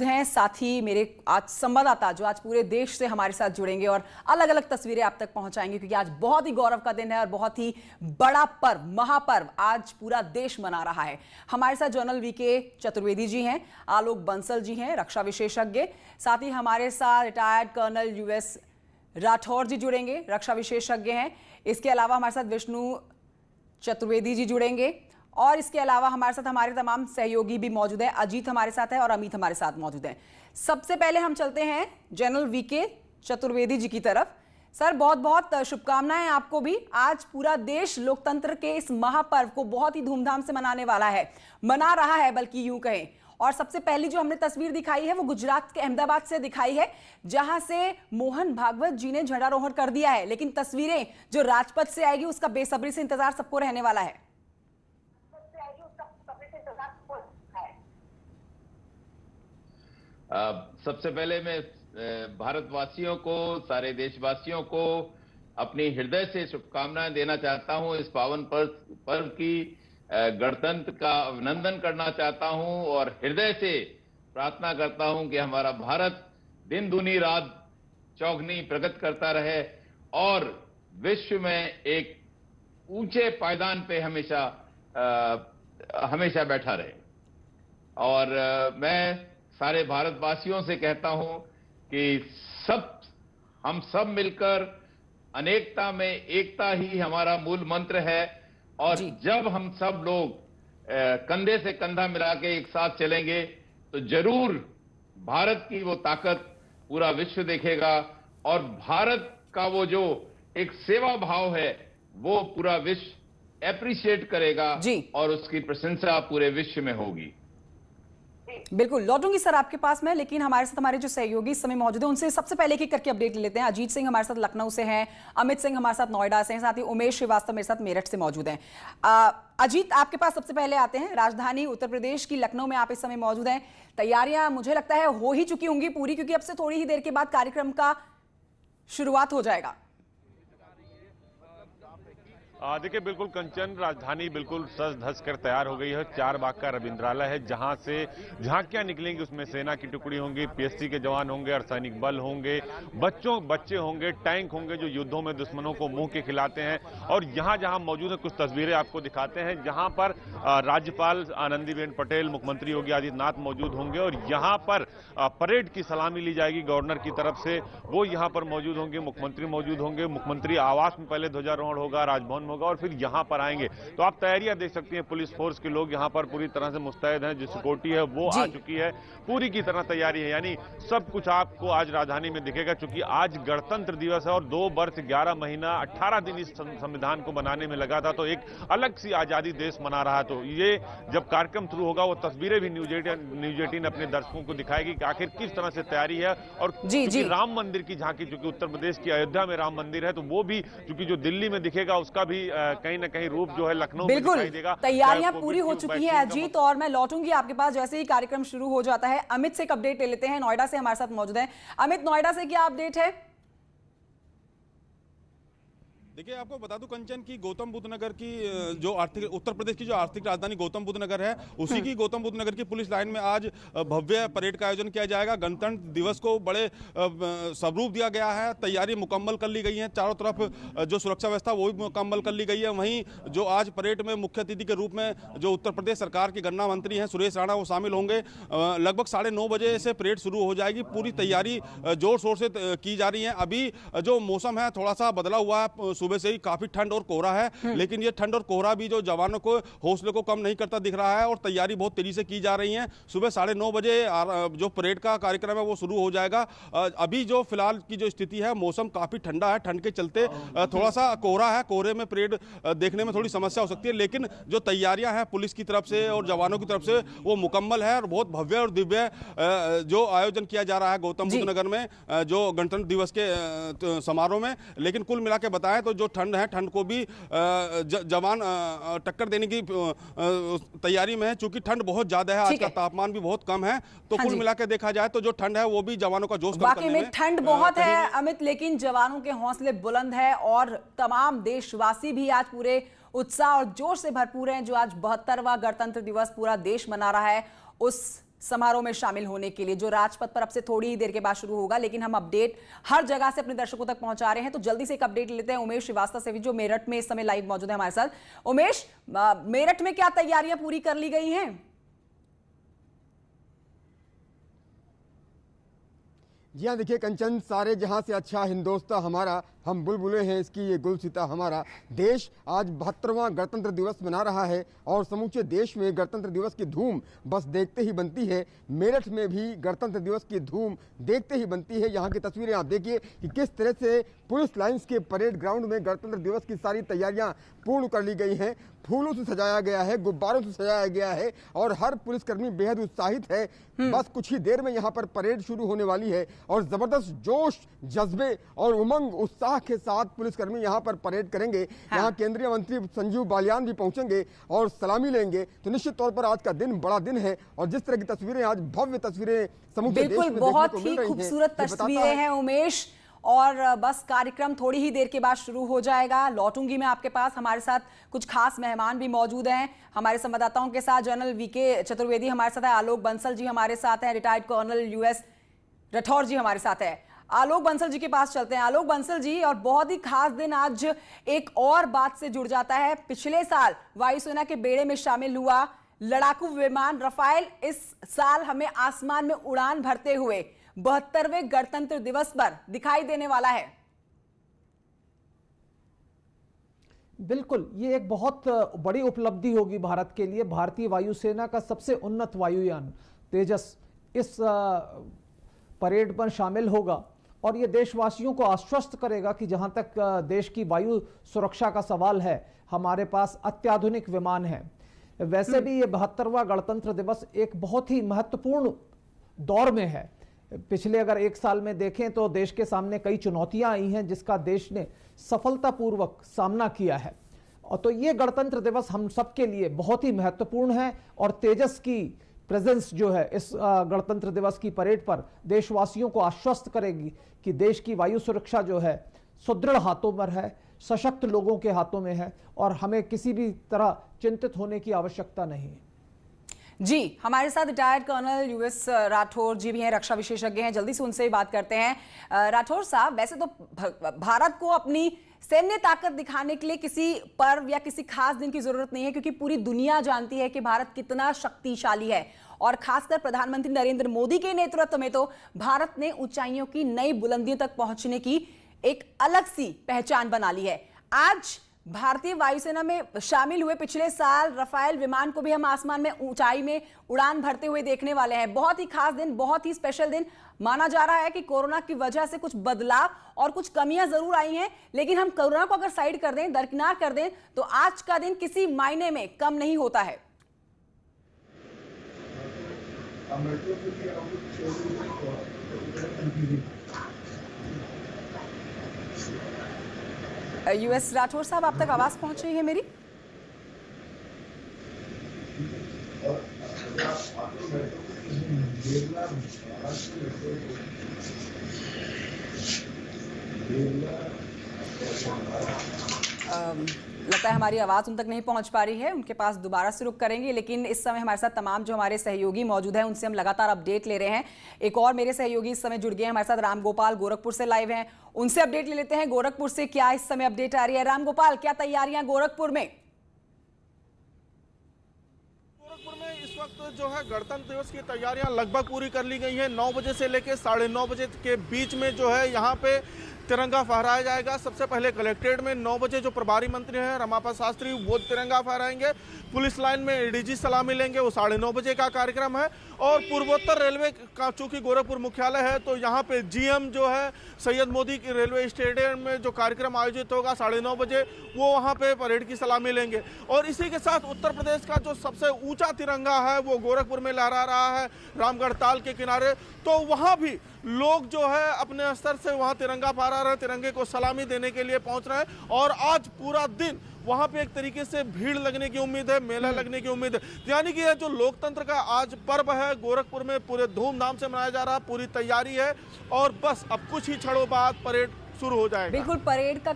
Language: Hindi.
हैं साथ ही मेरे आज संवाददाता जो आज पूरे देश से हमारे साथ जुड़ेंगे और अलग अलग तस्वीरें आप तक पहुंचाएंगे, क्योंकि आज बहुत ही गौरव का दिन है और बहुत ही बड़ा पर्व, महापर्व आज पूरा देश मना रहा है। हमारे साथ जनरल वीके चतुर्वेदी जी हैं, आलोक बंसल जी हैं, रक्षा विशेषज्ञ, साथ ही हमारे साथ रिटायर्ड कर्नल यूएस राठौर जी जुड़ेंगे, रक्षा विशेषज्ञ हैं। इसके अलावा हमारे साथ विष्णु चतुर्वेदी जी जुड़ेंगे और इसके अलावा हमारे साथ हमारे तमाम सहयोगी भी मौजूद हैं। अजीत हमारे साथ है और अमित हमारे साथ मौजूद हैं। सबसे पहले हम चलते हैं जनरल वीके चतुर्वेदी जी की तरफ। सर, बहुत बहुत शुभकामनाएं आपको भी। आज पूरा देश लोकतंत्र के इस महापर्व को बहुत ही धूमधाम से मना रहा है बल्कि यूं कहें। और सबसे पहली जो हमने तस्वीर दिखाई है वो गुजरात के अहमदाबाद से दिखाई है, जहां से मोहन भागवत जी ने झंडारोहण कर दिया है। लेकिन तस्वीरें जो राजपथ से आएगी उसका बेसब्री से इंतजार सबको रहने वाला है। सबसे पहले मैं भारतवासियों को, सारे देशवासियों को अपनी हृदय से शुभकामनाएं देना चाहता हूं। इस पावन पर्व की गणतंत्र का अभिनंदन करना चाहता हूं और हृदय से प्रार्थना करता हूं कि हमारा भारत दिन दूनी रात चौगनी प्रगति करता रहे और विश्व में एक ऊंचे पायदान पे हमेशा बैठा रहे। और मैं सारे भारतवासियों से कहता हूं कि हम सब मिलकर अनेकता में एकता ही हमारा मूल मंत्र है। और जब हम सब लोग कंधे से कंधा मिला के एक साथ चलेंगे तो जरूर भारत की वो ताकत पूरा विश्व देखेगा और भारत का वो जो एक सेवा भाव है वो पूरा विश्व एप्रिशिएट करेगा और उसकी प्रशंसा पूरे विश्व में होगी। बिल्कुल लौटूंगी सर आपके पास में, लेकिन हमारे साथ हमारे जो सहयोगी इस समय मौजूद हैं उनसे सबसे पहले एक करके अपडेट ले लेते हैं। अजीत सिंह हमारे साथ लखनऊ से हैं, अमित सिंह हमारे साथ नोएडा से हैं, साथ ही उमेश श्रीवास्तव मेरे साथ मेरठ से मौजूद हैं। अजीत, आपके पास सबसे पहले आते हैं। राजधानी उत्तर प्रदेश की लखनऊ में आप इस समय मौजूद हैं। तैयारियां मुझे लगता है हो ही चुकी होंगी पूरी, क्योंकि अब से थोड़ी ही देर के बाद कार्यक्रम का शुरुआत हो जाएगा। देखिए, बिल्कुल कंचन, राजधानी बिल्कुल सज धज कर तैयार हो गई है। 4 बाग का रविंद्रालय है जहां से झांकियां निकलेंगी, उसमें सेना की टुकड़ी होंगी, पीएससी के जवान होंगे, अर्धसैनिक बल होंगे, बच्चे होंगे, टैंक होंगे जो युद्धों में दुश्मनों को मुंह के खिलाते हैं। और यहां जहां मौजूद है कुछ तस्वीरें आपको दिखाते हैं, जहां पर राज्यपाल आनंदीबेन पटेल, मुख्यमंत्री योगी आदित्यनाथ मौजूद होंगे और यहां पर परेड की सलामी ली जाएगी गवर्नर की तरफ से। वो यहां पर मौजूद होंगे, मुख्यमंत्री मौजूद होंगे, मुख्यमंत्री आवास में पहले ध्वजारोहण होगा, राजभवन होगा और फिर यहां पर आएंगे। तो आप तैयारियां देख सकती हैं, पुलिस फोर्स के लोग यहां पर पूरी तरह से मुस्तैद हैं, जो सिक्योरिटी है वो आ चुकी है, पूरी की तरह तैयारी है। यानी सब कुछ आपको आज राजधानी में दिखेगा, क्योंकि आज गणतंत्र दिवस है और 2 वर्ष 11 महीना 18 दिन इस संविधान को बनाने में लगा था। तो एक अलग सी आजादी देश मना रहा। तो ये जब कार्यक्रम शुरू होगा वो तस्वीरें भी न्यूज 18 अपने दर्शकों को दिखाएगी कि आखिर किस तरह से तैयारी है। और राम मंदिर की झांकी, चूंकि उत्तर प्रदेश की अयोध्या में राम मंदिर है, तो वो भी चूंकि जो दिल्ली में दिखेगा उसका भी कहीं ना कहीं रूप जो है लखनऊ में दिखाई देगा। तैयारियां पूरी हो चुकी हैं अजीत, और मैं लौटूंगी आपके पास जैसे ही कार्यक्रम शुरू हो जाता है। अमित से एक अपडेट ले लेते हैं, नोएडा से हमारे साथ मौजूद हैं। अमित, नोएडा से क्या अपडेट है? देखिए, आपको बता दूं कंचन की गौतम बुद्ध नगर की जो आर्थिक उत्तर प्रदेश की जो आर्थिक राजधानी गौतम बुद्ध नगर है, उसी की गौतम बुद्ध नगर की पुलिस लाइन में आज भव्य परेड का आयोजन किया जाएगा। गणतंत्र दिवस को बड़े स्वरूप दिया गया है, तैयारी मुकम्मल कर ली गई है, चारों तरफ जो सुरक्षा व्यवस्था वो भी मुकम्मल कर ली गई है। वहीं जो आज परेड में मुख्य अतिथि के रूप में जो उत्तर प्रदेश सरकार के गन्ना मंत्री हैं सुरेश राणा, वो शामिल होंगे। लगभग 9:30 बजे से परेड शुरू हो जाएगी। पूरी तैयारी जोर शोर से की जा रही है। अभी जो मौसम है थोड़ा सा बदला हुआ है, सुबह से ही काफी ठंड और कोहरा है, लेकिन ये ठंड और कोहरा भी जो जवानों को हौसले को कम नहीं करता दिख रहा है और तैयारी बहुत तेजी से की जा रही है। सुबह 9:30 बजे जो परेड का कार्यक्रम है वो शुरू हो जाएगा। अभी जो फिलहाल की जो स्थिति है, मौसम काफी ठंडा है, ठंड के चलते थोड़ा सा कोहरा है, कोहरे में परेड देखने में थोड़ी समस्या हो सकती है, लेकिन जो तैयारियां हैं पुलिस की तरफ से और जवानों की तरफ से वो मुकम्मल है और बहुत भव्य और दिव्य जो आयोजन किया जा रहा है गौतम बुद्ध नगर में जो गणतंत्र दिवस के समारोह में। लेकिन कुल मिला के बताएं तो जो ठंड है, ठंड को भी जवान टक्कर देने की तैयारी में है, चूंकि ठंड बहुत ज्यादा है, आज का तापमान भी बहुत कम है। तो कुल मिला के देखा जाए तो जो ठंड है वो भी जवानों का जोश कम करने में ठंड बहुत है अमित, लेकिन जवानों के हौसले बुलंद है और तमाम देशवासी भी आज पूरे उत्साह और जोश से भरपूर हैं। जो आज 72वां गणतंत्र दिवस पूरा देश मना रहा है, उस समारोह में शामिल होने के लिए, जो राजपथ पर अब से थोड़ी ही देर के बाद शुरू होगा। लेकिन हम अपडेट हर जगह से अपने दर्शकों तक पहुंचा रहे हैं, तो जल्दी से एक अपडेट लेते हैं उमेश श्रीवास्तव से भी, जो मेरठ में इस समय लाइव मौजूद है हमारे साथ। उमेश, मेरठ में क्या तैयारियां पूरी कर ली गई हैं? जी हाँ, देखिए कंचन, सारे जहां से अच्छा हिंदोस्तां हमारा, हम बुलबुलें हैं इसकी ये गुलसिता हमारा। देश आज 72वां गणतंत्र दिवस मना रहा है और समूचे देश में गणतंत्र दिवस की धूम बस देखते ही बनती है। मेरठ में भी गणतंत्र दिवस की धूम देखते ही बनती है। यहाँ की तस्वीरें आप देखिए कि किस तरह से पुलिस लाइन्स के परेड ग्राउंड में गणतंत्र दिवस की सारी तैयारियां पूर्ण कर ली गई हैं। फूलों से सजाया गया है, गुब्बारों से सजाया गया है और हर पुलिसकर्मी बेहद उत्साहित है। बस कुछ ही देर में यहाँ पर परेड शुरू होने वाली है और जबरदस्त जोश, जज्बे और उमंग, उत्साह के साथ पुलिसकर्मी यहाँ पर परेड करेंगे। हाँ। यहाँ केंद्रीय मंत्री संजीव बालियान भी पहुंचेंगे और सलामी लेंगे। तो निश्चित तौर पर आज का दिन बड़ा दिन है और जिस तरह की तस्वीरें, आज भव्य तस्वीरें समूचे देश में बहुत ही खूबसूरत तस्वीरें हैं उमेश। और बस कार्यक्रम थोड़ी ही देर के बाद शुरू हो जाएगा। लौटूंगी मैं आपके पास। हमारे साथ कुछ खास मेहमान भी मौजूद हैं हमारे संवाददाताओं के साथ। जनरल वीके चतुर्वेदी हमारे साथ है, आलोक बंसल जी हमारे साथ हैं, रिटायर्ड कर्नल यूएस राठौर जी हमारे साथ है। आलोक बंसल जी के पास चलते हैं। आलोक बंसल जी, और बहुत ही खास दिन आज एक और बात से जुड़ जाता है। पिछले साल वायुसेना के बेड़े में शामिल हुआ लड़ाकू विमान रफाल इस साल हमें आसमान में उड़ान भरते हुए 72वें गणतंत्र दिवस पर दिखाई देने वाला है। बिल्कुल, ये एक बहुत बड़ी उपलब्धि होगी भारत के लिए। भारतीय वायुसेना का सबसे उन्नत वायुयान तेजस इस परेड पर शामिल होगा और ये देशवासियों को आश्वस्त करेगा कि जहां तक देश की वायु सुरक्षा का सवाल है, हमारे पास अत्याधुनिक विमान है। वैसे भी ये 72वां गणतंत्र दिवस एक बहुत ही महत्वपूर्ण दौर में है। पिछले अगर एक साल में देखें तो देश के सामने कई चुनौतियां आई हैं जिसका देश ने सफलतापूर्वक सामना किया है। और तो ये गणतंत्र दिवस हम सबके लिए बहुत ही महत्वपूर्ण है और तेजस की प्रेजेंस जो है इस गणतंत्र दिवस की परेड पर देशवासियों को आश्वस्त करेगी कि देश की वायु सुरक्षा जो है सुदृढ़ हाथों पर है, सशक्त लोगों के हाथों में है और हमें किसी भी तरह चिंतित होने की आवश्यकता नहीं है। जी, हमारे साथ रिटायर्ड कर्नल यूएस राठौर जी भी हैं, रक्षा विशेषज्ञ हैं। जल्दी से उनसे ही बात करते हैं। राठौर साहब, वैसे तो भारत को अपनी सैन्य ताकत दिखाने के लिए किसी पर्व या किसी खास दिन की जरूरत नहीं है, क्योंकि पूरी दुनिया जानती है कि भारत कितना शक्तिशाली है। और खासकर प्रधानमंत्री नरेंद्र मोदी के नेतृत्व में तो भारत ने ऊंचाइयों की नई बुलंदियों तक पहुंचने की एक अलग सी पहचान बना ली है। आज भारतीय वायुसेना में शामिल हुए पिछले साल रफाल विमान को भी हम आसमान में ऊंचाई में उड़ान भरते हुए देखने वाले हैं। बहुत ही खास दिन, बहुत ही स्पेशल दिन माना जा रहा है कि कोरोना की वजह से कुछ बदलाव और कुछ कमियां जरूर आई हैं, लेकिन हम कोरोना को अगर साइड कर दें, दरकिनार कर दें, तो आज का दिन किसी मायने में कम नहीं होता है। यूएस राठौर साहब, आप तक आवाज पहुंच रही है मेरी? लगता है हमारी आवाज उन तक नहीं पहुंच पा रही है। उनके पास दोबारा से रुख करेंगे, लेकिन इस समय हमारे साथ तमाम जो हमारे सहयोगी मौजूद हैं उनसे हम लगातार अपडेट ले रहे हैं। एक और मेरे सहयोगी इस समय जुड़ गए हैं हमारे साथ, राम गोपाल गोरखपुर से लाइव हैं, उनसे अपडेट ले लेते हैं। गोरखपुर से क्या इस समय अपडेट आ रही है? राम गोपाल, क्या तैयारियां गोरखपुर में? इस वक्त जो है गणतंत्र दिवस की तैयारियां लगभग पूरी कर ली गई हैं। 9 बजे से लेकर 9:30 बजे के बीच में जो है यहाँ पे तिरंगा फहराया जाएगा। सबसे पहले कलेक्ट्रेट में 9 बजे जो प्रभारी मंत्री हैं रमापत शास्त्री, वो तिरंगा फहराएंगे। पुलिस लाइन में एडीजी सलामी लेंगे, वो 9:30 बजे का कार्यक्रम है। और पूर्वोत्तर रेलवे का चूंकि गोरखपुर मुख्यालय है, तो यहाँ पे जीएम जो है सैयद मोदी की रेलवे स्टेडियम में जो कार्यक्रम आयोजित होगा 9:30 बजे, वो वहाँ पे परेड की सलामी लेंगे। और इसी के साथ उत्तर प्रदेश का जो सबसे ऊंचा तिरंगा है वो गोरखपुर में लहरा रहा है, रामगढ़ ताल के किनारे। तो वहाँ भी लोग जो है अपने स्तर से वहाँ तिरंगा फहरा रहे हैं, तिरंगे को सलामी देने के लिए पहुँच रहे हैं। और आज पूरा दिन वहां पे एक तरीके से भीड़ लगने की उम्मीद है, मेला लगने की उम्मीद है। यानी कि यह जो लोकतंत्र का आज पर्व है गोरखपुर में पूरे धूमधाम से मनाया जा रहा है, पूरी तैयारी है और बस अब कुछ ही क्षणों बाद परेड शुरू हो जाएगा। बिल्कुल, परेड का